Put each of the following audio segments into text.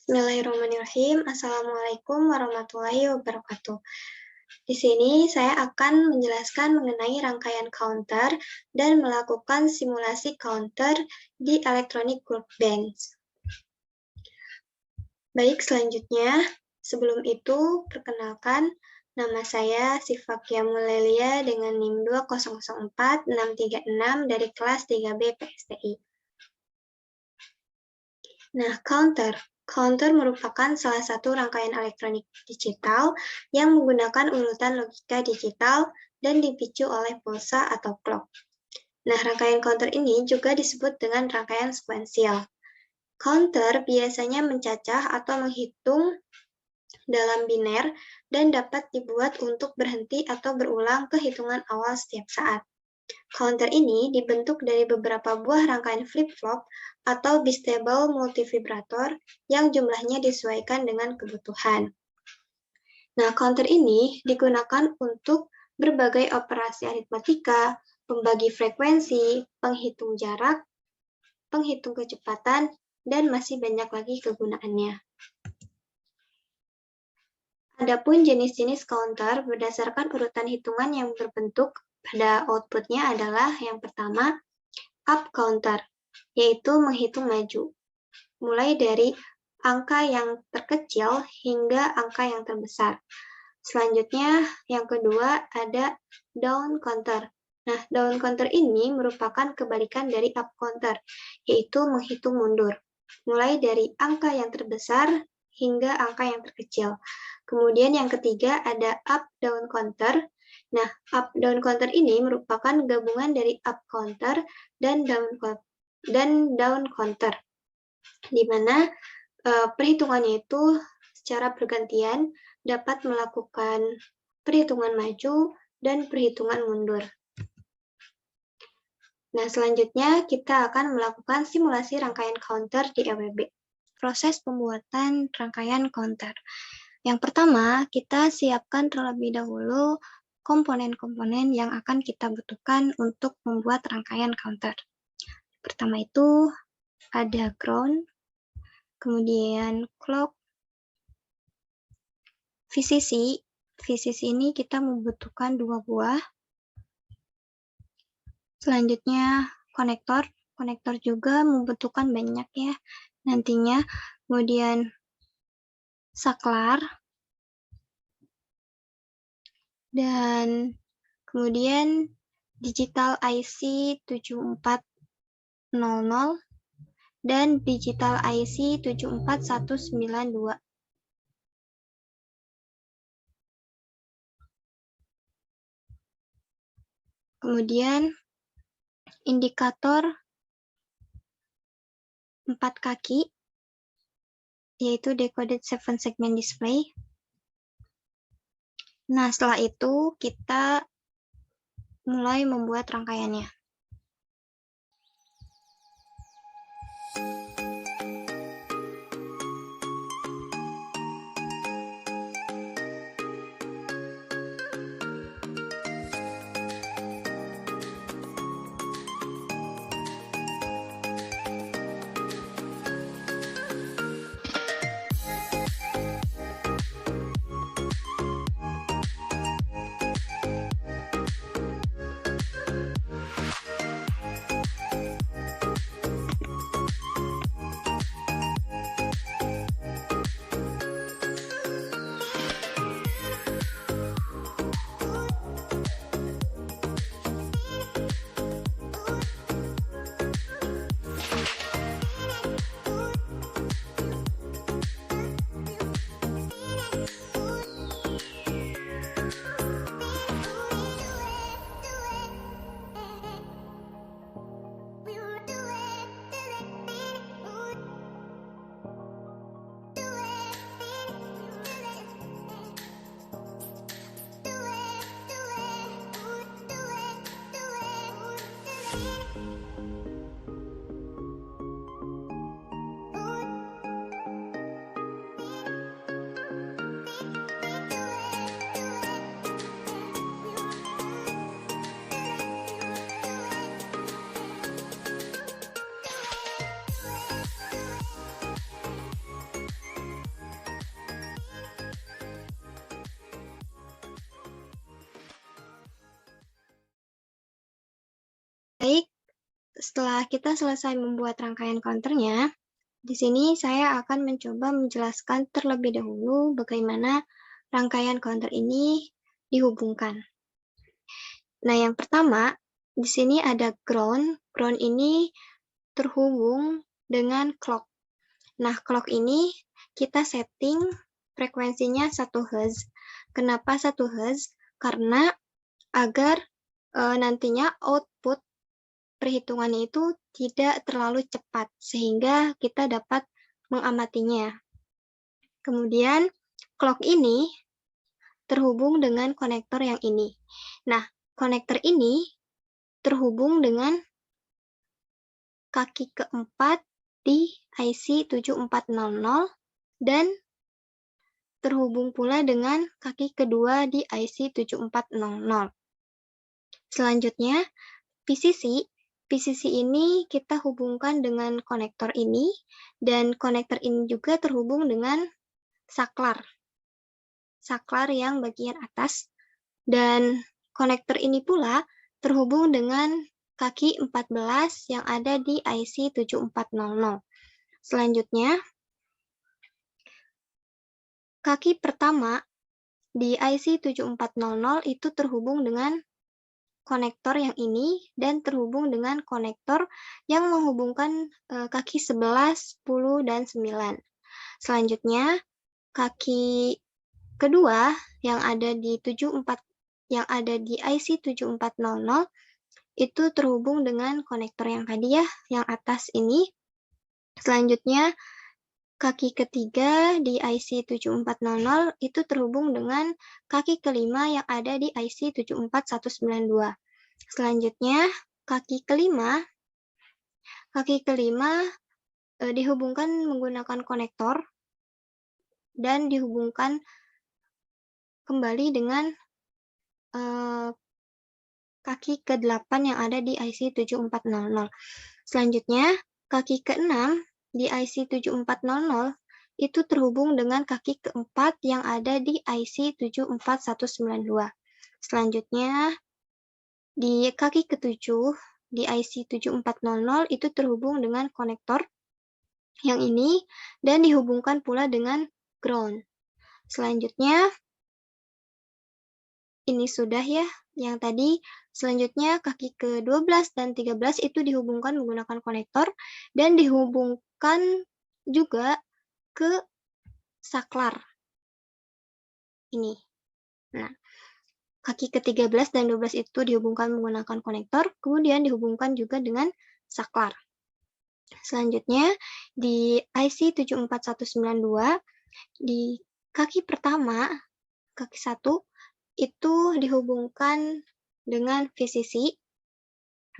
Bismillahirrahmanirrahim. Assalamualaikum warahmatullahi wabarakatuh. Di sini saya akan menjelaskan mengenai rangkaian counter dan melakukan simulasi counter di Electronic Workbench. Baik, selanjutnya, sebelum itu, perkenalkan, nama saya Sifakia Mulelia dengan NIM 2004636 dari kelas 3B PSTI. Nah, Counter merupakan salah satu rangkaian elektronik digital yang menggunakan urutan logika digital dan dipicu oleh pulsa atau clock. Nah, rangkaian counter ini juga disebut dengan rangkaian sekuensial. Counter biasanya mencacah atau menghitung dalam biner dan dapat dibuat untuk berhenti atau berulang ke hitungan awal setiap saat. Counter ini dibentuk dari beberapa buah rangkaian flip-flop atau bistable multivibrator yang jumlahnya disesuaikan dengan kebutuhan. Nah, counter ini digunakan untuk berbagai operasi aritmatika, pembagi frekuensi, penghitung jarak, penghitung kecepatan, dan masih banyak lagi kegunaannya. Adapun jenis-jenis counter berdasarkan urutan hitungan yang berbentuk pada outputnya adalah yang pertama, up counter, yaitu menghitung maju, mulai dari angka yang terkecil hingga angka yang terbesar. Selanjutnya, yang kedua ada down counter. Nah, down counter ini merupakan kebalikan dari up counter, yaitu menghitung mundur, mulai dari angka yang terbesar hingga angka yang terkecil. Kemudian yang ketiga ada up-down counter. Nah, up-down counter ini merupakan gabungan dari up counter dan down counter, di mana perhitungannya itu secara bergantian dapat melakukan perhitungan maju dan perhitungan mundur. Nah, selanjutnya kita akan melakukan simulasi rangkaian counter di EWB. Proses pembuatan rangkaian counter. Yang pertama, kita siapkan terlebih dahulu komponen-komponen yang akan kita butuhkan untuk membuat rangkaian counter. Pertama itu ada ground, kemudian clock, VCC. VCC ini kita membutuhkan 2 buah. Selanjutnya konektor. Konektor juga membutuhkan banyak ya nantinya. Kemudian saklar. Dan kemudian digital IC 7400 dan digital IC 74192. Kemudian indikator 4 kaki, yaitu decoded 7 segment display. Nah, setelah itu kita mulai membuat rangkaiannya. Baik, setelah kita selesai membuat rangkaian counternya, di sini saya akan mencoba menjelaskan terlebih dahulu bagaimana rangkaian counter ini dihubungkan. Nah, yang pertama, di sini ada ground. Ground ini terhubung dengan clock. Nah, clock ini kita setting frekuensinya 1 Hz. Kenapa 1 Hz? Karena agar nantinya output perhitungannya itu tidak terlalu cepat, sehingga kita dapat mengamatinya. Kemudian, clock ini terhubung dengan konektor yang ini. Nah, konektor ini terhubung dengan kaki keempat di IC 7400 dan terhubung pula dengan kaki kedua di IC 7400. Selanjutnya, PCC. PCC ini kita hubungkan dengan konektor ini, dan konektor ini juga terhubung dengan saklar. Saklar yang bagian atas, dan konektor ini pula terhubung dengan kaki 14 yang ada di IC 7400. Selanjutnya, kaki pertama di IC 7400 itu terhubung dengan konektor yang ini dan terhubung dengan konektor yang menghubungkan kaki 11, 10, dan 9. Selanjutnya, kaki kedua yang ada di IC 7400 itu terhubung dengan konektor yang tadi ya, yang atas ini. Selanjutnya, kaki ketiga di IC 7400 itu terhubung dengan kaki kelima yang ada di IC 74192. Selanjutnya, kaki kelima dihubungkan menggunakan konektor dan dihubungkan kembali dengan kaki ke-8 yang ada di IC 7400. Selanjutnya, kaki ke-6 di IC 7400 itu terhubung dengan kaki keempat yang ada di IC 74192. Selanjutnya, di kaki ke-7 di IC 7400 itu terhubung dengan konektor yang ini dan dihubungkan pula dengan ground. Selanjutnya, ini sudah ya yang tadi. Selanjutnya, kaki ke-12 dan 13 itu dihubungkan menggunakan konektor dan dihubungkan juga ke saklar ini. Nah, kaki ke-13 dan 12 itu dihubungkan menggunakan konektor, kemudian dihubungkan juga dengan saklar. Selanjutnya, di IC 74192, di kaki pertama, kaki 1, itu dihubungkan dengan VCC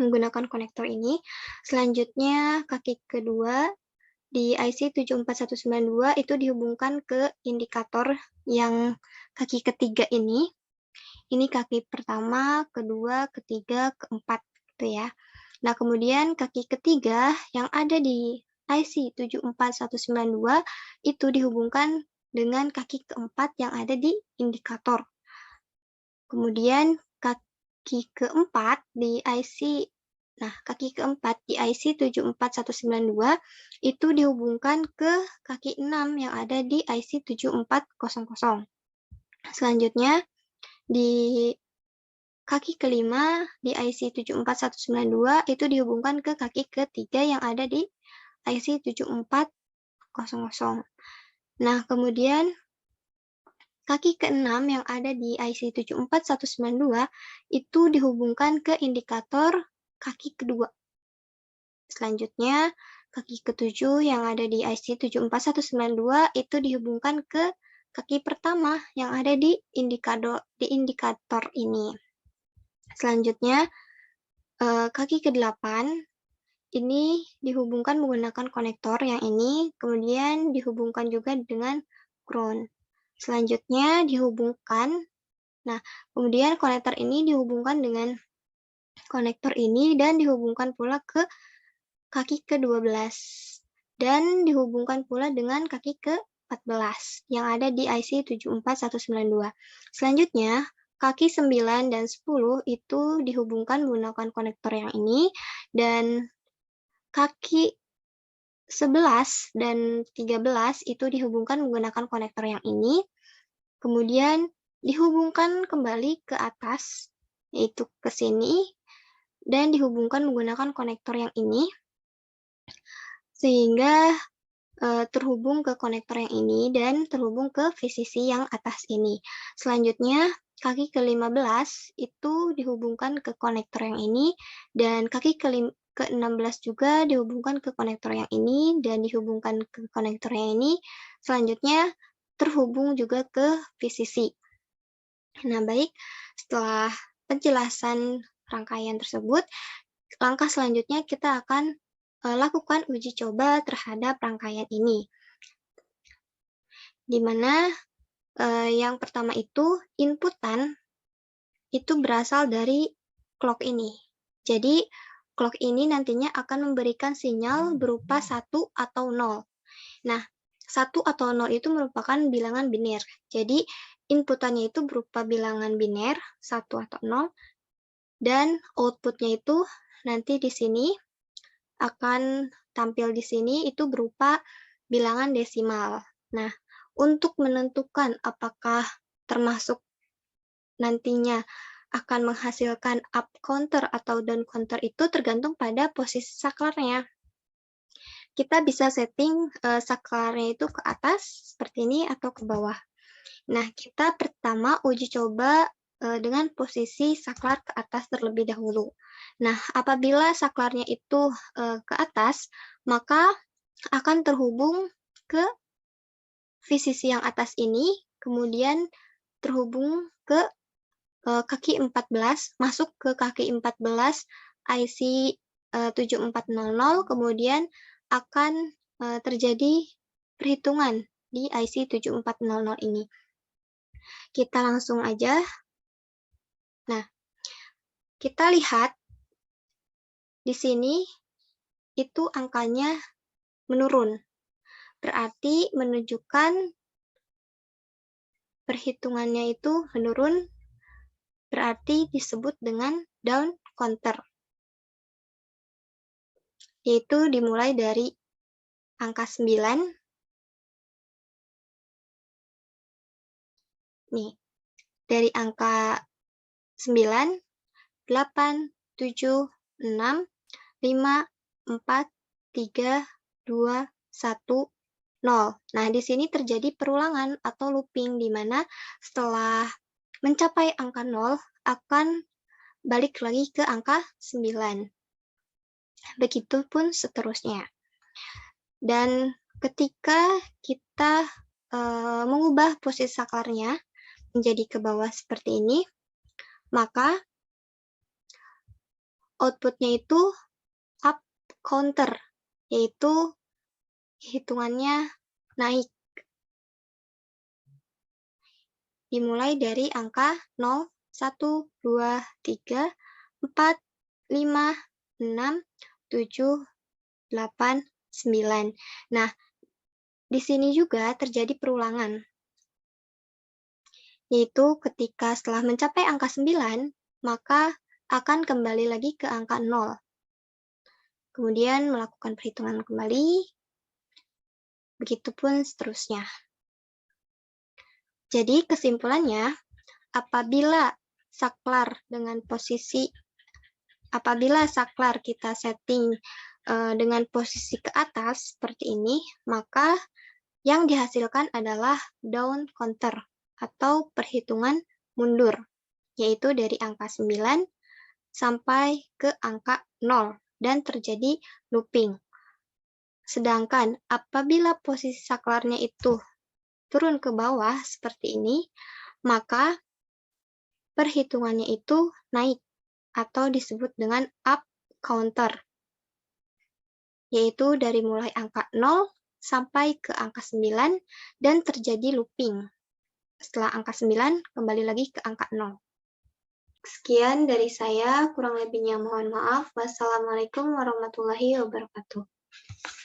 menggunakan konektor ini. Selanjutnya, kaki kedua di IC 74192 itu dihubungkan ke indikator yang kaki ketiga ini. Ini kaki pertama, kedua, ketiga, keempat, gitu ya. Nah, kemudian kaki ketiga yang ada di IC 74192 itu dihubungkan dengan kaki keempat yang ada di indikator. Kemudian kaki keempat di IC 74192 itu dihubungkan ke kaki 6 yang ada di IC 7400. Selanjutnya, di kaki kelima di IC 74192 itu dihubungkan ke kaki ketiga yang ada di IC 7400. Nah, kemudian kaki ke-6 yang ada di IC 74192 itu dihubungkan ke indikator kaki kedua. Selanjutnya, kaki ke-7 yang ada di IC 74192 itu dihubungkan ke kaki pertama yang ada di indikator ini. Selanjutnya, kaki ke-8 ini dihubungkan menggunakan konektor yang ini, kemudian dihubungkan juga dengan ground. Selanjutnya dihubungkan, kemudian konektor ini dihubungkan dengan konektor ini dan dihubungkan pula ke kaki ke-12 dan dihubungkan pula dengan kaki ke-14 yang ada di IC 74192. Selanjutnya, kaki 9 dan 10 itu dihubungkan menggunakan konektor yang ini, dan kaki 11 dan 13 itu dihubungkan menggunakan konektor yang ini, kemudian dihubungkan kembali ke atas, yaitu ke sini, dan dihubungkan menggunakan konektor yang ini, sehingga terhubung ke konektor yang ini dan terhubung ke VCC yang atas ini. Selanjutnya, kaki ke-15 itu dihubungkan ke konektor yang ini, dan kaki ke-16 juga dihubungkan ke konektor yang ini, dan dihubungkan ke konektor yang ini. Selanjutnya, terhubung juga ke VCC. Nah, baik, setelah penjelasan rangkaian tersebut, langkah selanjutnya kita akan lakukan uji coba terhadap rangkaian ini, di mana yang pertama itu inputan itu berasal dari clock ini. Jadi, clock ini nantinya akan memberikan sinyal berupa 1 atau 0. Nah, 1 atau 0 itu merupakan bilangan biner. Jadi, inputannya itu berupa bilangan biner, 1 atau 0, dan outputnya itu nanti di sini akan tampil di sini itu berupa bilangan desimal. Nah, untuk menentukan apakah termasuk nantinya akan menghasilkan up counter atau down counter itu tergantung pada posisi saklarnya. Kita bisa setting saklarnya itu ke atas seperti ini atau ke bawah. Nah, kita pertama uji coba dengan posisi saklar ke atas terlebih dahulu. Nah, apabila saklarnya itu ke atas, maka akan terhubung ke VCC yang atas ini, kemudian terhubung ke kaki 14, masuk ke kaki 14 IC 7400, kemudian akan terjadi perhitungan di IC 7400 ini. Kita langsung aja. Nah, kita lihat di sini itu angkanya menurun. Berarti menunjukkan perhitungannya itu menurun, berarti disebut dengan down counter. Yaitu dimulai dari angka 9. Nih, dari angka 9, 8, 7, 6, 5, 4, 3, 2, 1, 0. Nah, di sini terjadi perulangan atau looping, di mana setelah mencapai angka 0 akan balik lagi ke angka 9. Begitupun seterusnya. Dan ketika kita mengubah posisi saklarnya menjadi ke bawah seperti ini, maka outputnya itu up counter, yaitu hitungannya naik. Dimulai dari angka 0, 1, 2, 3, 4, 5, 6, 7, 8, 9. Nah, di sini juga terjadi perulangan, yaitu ketika setelah mencapai angka 9, maka akan kembali lagi ke angka 0. Kemudian melakukan perhitungan kembali, begitupun seterusnya. Jadi kesimpulannya, apabila saklar kita setting dengan posisi ke atas seperti ini, maka yang dihasilkan adalah down counter atau perhitungan mundur, yaitu dari angka 9 sampai ke angka 0 dan terjadi looping. Sedangkan apabila posisi saklarnya itu turun ke bawah seperti ini, maka perhitungannya itu naik atau disebut dengan up counter, yaitu dari mulai angka 0 sampai ke angka 9 dan terjadi looping. Setelah angka 9, kembali lagi ke angka 0. Sekian dari saya, kurang lebihnya mohon maaf. Wassalamualaikum warahmatullahi wabarakatuh.